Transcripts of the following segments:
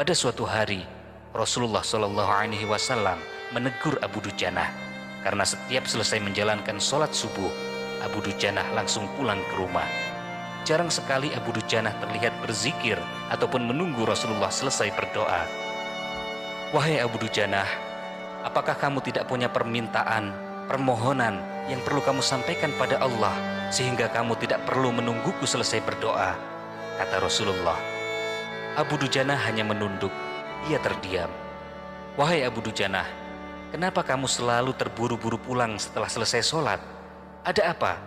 Pada suatu hari, Rasulullah Shallallahu Alaihi Wasallam menegur Abu Dujanah karena setiap selesai menjalankan sholat subuh, Abu Dujanah langsung pulang ke rumah. Jarang sekali Abu Dujanah terlihat berzikir ataupun menunggu Rasulullah selesai berdoa. Wahai Abu Dujanah, apakah kamu tidak punya permintaan, permohonan yang perlu kamu sampaikan pada Allah sehingga kamu tidak perlu menungguku selesai berdoa? Kata Rasulullah. Abu Dujanah hanya menunduk, ia terdiam. Wahai Abu Dujanah, kenapa kamu selalu terburu-buru pulang setelah selesai sholat? Ada apa?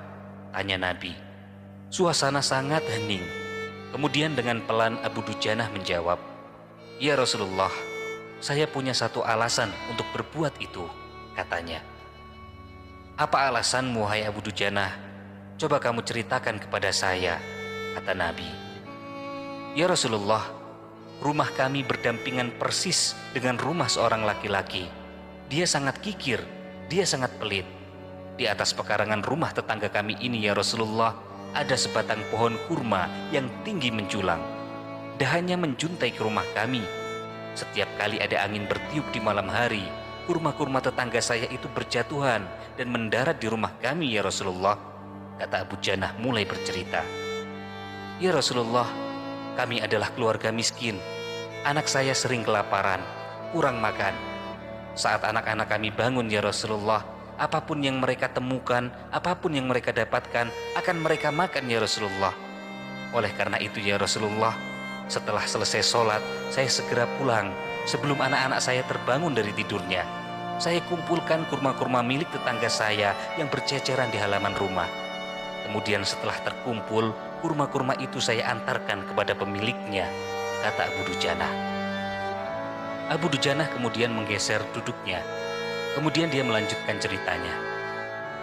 Tanya Nabi. Suasana sangat hening. Kemudian dengan pelan Abu Dujanah menjawab, Ya Rasulullah, saya punya satu alasan untuk berbuat itu, katanya. Apa alasanmu, wahai Abu Dujanah? Coba kamu ceritakan kepada saya, kata Nabi. Ya Rasulullah, rumah kami berdampingan persis dengan rumah seorang laki-laki. Dia sangat kikir, dia sangat pelit. Di atas pekarangan rumah tetangga kami ini, ya Rasulullah, ada sebatang pohon kurma yang tinggi menjulang. Dahannya menjuntai ke rumah kami. Setiap kali ada angin bertiup di malam hari, kurma-kurma tetangga saya itu berjatuhan dan mendarat di rumah kami, ya Rasulullah, kata Abu Janah mulai bercerita. Ya Rasulullah, kami adalah keluarga miskin. Anak saya sering kelaparan, kurang makan. Saat anak-anak kami bangun, ya Rasulullah, apapun yang mereka temukan, apapun yang mereka dapatkan, akan mereka makan, ya Rasulullah. Oleh karena itu, ya Rasulullah, setelah selesai sholat, saya segera pulang sebelum anak-anak saya terbangun dari tidurnya. Saya kumpulkan kurma-kurma milik tetangga saya yang berceceran di halaman rumah. Kemudian setelah terkumpul, kurma-kurma itu saya antarkan kepada pemiliknya, kata Abu Dujanah. Abu Dujanah kemudian menggeser duduknya. Kemudian dia melanjutkan ceritanya.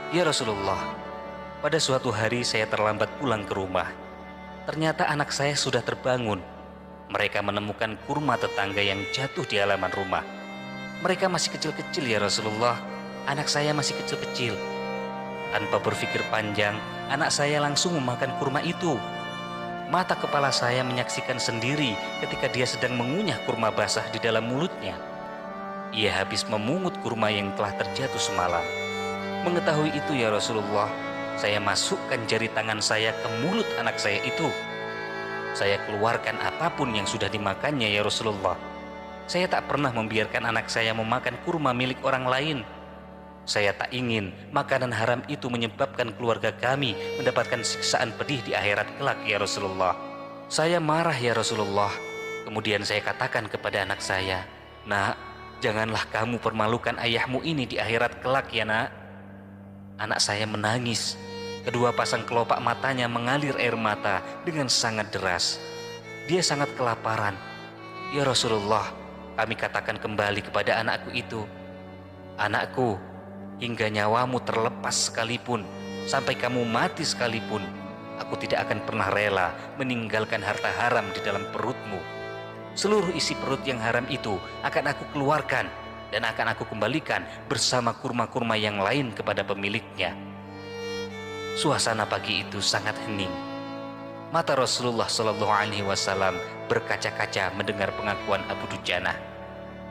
Ya Rasulullah, pada suatu hari saya terlambat pulang ke rumah. Ternyata anak saya sudah terbangun. Mereka menemukan kurma tetangga yang jatuh di halaman rumah. Mereka masih kecil-kecil, ya Rasulullah. Anak saya masih kecil-kecil. Tanpa berpikir panjang, anak saya langsung memakan kurma itu. Mata kepala saya menyaksikan sendiri ketika dia sedang mengunyah kurma basah di dalam mulutnya. Ia habis memungut kurma yang telah terjatuh semalam. Mengetahui itu, ya Rasulullah, saya masukkan jari tangan saya ke mulut anak saya itu. Saya keluarkan apapun yang sudah dimakannya, ya Rasulullah. Saya tak pernah membiarkan anak saya memakan kurma milik orang lain. Saya tak ingin makanan haram itu menyebabkan keluarga kami mendapatkan siksaan pedih di akhirat kelak, ya Rasulullah. Saya marah, ya Rasulullah. Kemudian saya katakan kepada anak saya, Nak, janganlah kamu permalukan ayahmu ini di akhirat kelak, ya nak. Anak saya menangis. Kedua pasang kelopak matanya mengalir air mata dengan sangat deras. Dia sangat kelaparan. Ya Rasulullah, kami katakan kembali kepada anakku itu, Anakku, hingga nyawamu terlepas sekalipun, sampai kamu mati sekalipun, aku tidak akan pernah rela meninggalkan harta haram di dalam perutmu. Seluruh isi perut yang haram itu akan aku keluarkan dan akan aku kembalikan bersama kurma-kurma yang lain kepada pemiliknya. Suasana pagi itu sangat hening. Mata Rasulullah Shallallahu Alaihi Wasallam berkaca-kaca mendengar pengakuan Abu Dujanah.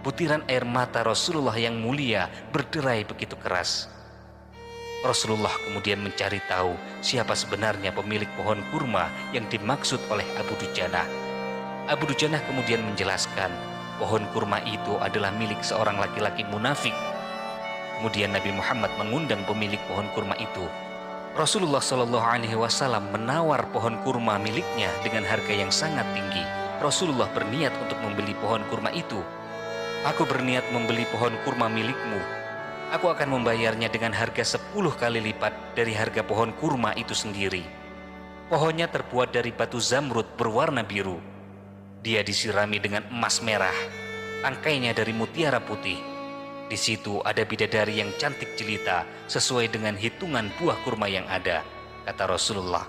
Butiran air mata Rasulullah yang mulia berderai begitu keras. Rasulullah kemudian mencari tahu siapa sebenarnya pemilik pohon kurma yang dimaksud oleh Abu Dujanah. Abu Dujanah kemudian menjelaskan pohon kurma itu adalah milik seorang laki-laki munafik. Kemudian Nabi Muhammad mengundang pemilik pohon kurma itu. Rasulullah Shallallahu Alaihi Wasallam menawar pohon kurma miliknya dengan harga yang sangat tinggi. Rasulullah berniat untuk membeli pohon kurma itu. Aku berniat membeli pohon kurma milikmu. Aku akan membayarnya dengan harga 10 kali lipat dari harga pohon kurma itu sendiri. Pohonnya terbuat dari batu zamrud berwarna biru. Dia disirami dengan emas merah. Tangkainya dari mutiara putih. Di situ ada bidadari yang cantik jelita sesuai dengan hitungan buah kurma yang ada, kata Rasulullah.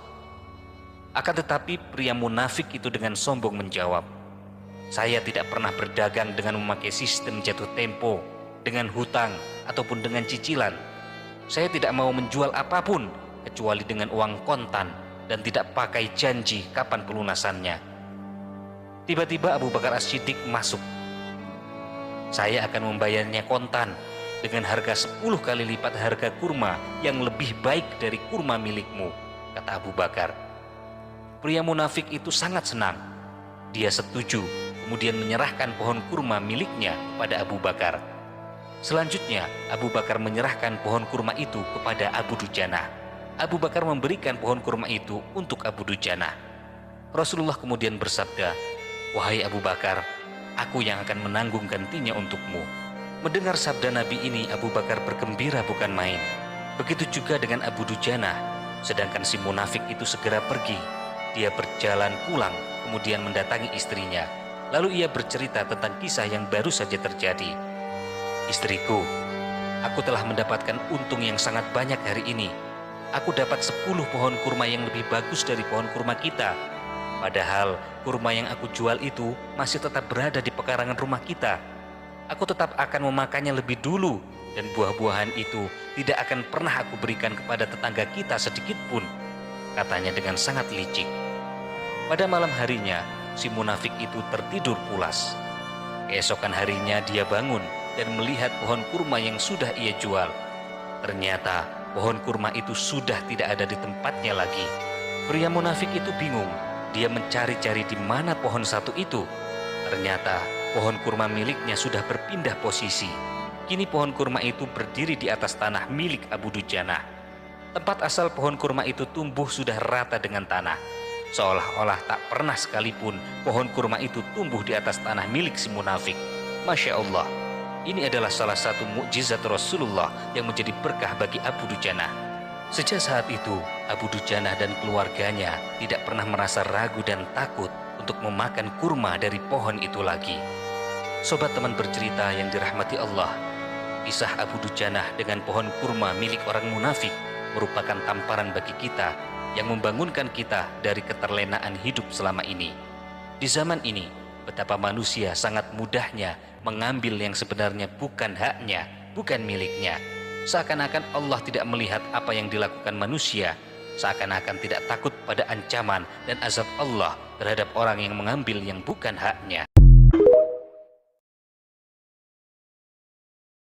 Akan tetapi pria munafik itu dengan sombong menjawab, Saya tidak pernah berdagang dengan memakai sistem jatuh tempo, dengan hutang ataupun dengan cicilan. Saya tidak mau menjual apapun kecuali dengan uang kontan dan tidak pakai janji kapan pelunasannya. Tiba-tiba Abu Bakar As-Siddiq masuk. "Saya akan membayarnya kontan dengan harga 10 kali lipat harga kurma yang lebih baik dari kurma milikmu," kata Abu Bakar. Pria munafik itu sangat senang. Dia setuju, kemudian menyerahkan pohon kurma miliknya pada Abu Bakar. Selanjutnya, Abu Bakar menyerahkan pohon kurma itu kepada Abu Dujanah. Abu Bakar memberikan pohon kurma itu untuk Abu Dujanah. Rasulullah kemudian bersabda, "Wahai Abu Bakar, aku yang akan menanggung gantinya untukmu." Mendengar sabda Nabi ini, Abu Bakar bergembira bukan main. Begitu juga dengan Abu Dujanah. Sedangkan si munafik itu segera pergi. Dia berjalan pulang, kemudian mendatangi istrinya. Lalu ia bercerita tentang kisah yang baru saja terjadi. "Istriku, aku telah mendapatkan untung yang sangat banyak hari ini. Aku dapat 10 pohon kurma yang lebih bagus dari pohon kurma kita. Padahal kurma yang aku jual itu masih tetap berada di pekarangan rumah kita. Aku tetap akan memakannya lebih dulu, dan buah-buahan itu tidak akan pernah aku berikan kepada tetangga kita sedikit pun," katanya dengan sangat licik. Pada malam harinya, si munafik itu tertidur pulas. Keesokan harinya dia bangun dan melihat pohon kurma yang sudah ia jual. Ternyata pohon kurma itu sudah tidak ada di tempatnya lagi. Pria munafik itu bingung. Dia mencari-cari di mana pohon satu itu. Ternyata pohon kurma miliknya sudah berpindah posisi. Kini pohon kurma itu berdiri di atas tanah milik Abu Dujanah. Tempat asal pohon kurma itu tumbuh sudah rata dengan tanah. Seolah-olah tak pernah sekalipun pohon kurma itu tumbuh di atas tanah milik si munafik. Masya Allah, ini adalah salah satu mukjizat Rasulullah yang menjadi berkah bagi Abu Dujanah. Sejak saat itu, Abu Dujanah dan keluarganya tidak pernah merasa ragu dan takut untuk memakan kurma dari pohon itu lagi. Sobat teman bercerita yang dirahmati Allah, kisah Abu Dujanah dengan pohon kurma milik orang munafik merupakan tamparan bagi kita yang membangunkan kita dari keterlenaan hidup selama ini. Di zaman ini, betapa manusia sangat mudahnya mengambil yang sebenarnya bukan haknya, bukan miliknya. Seakan-akan Allah tidak melihat apa yang dilakukan manusia, seakan-akan tidak takut pada ancaman dan azab Allah terhadap orang yang mengambil yang bukan haknya.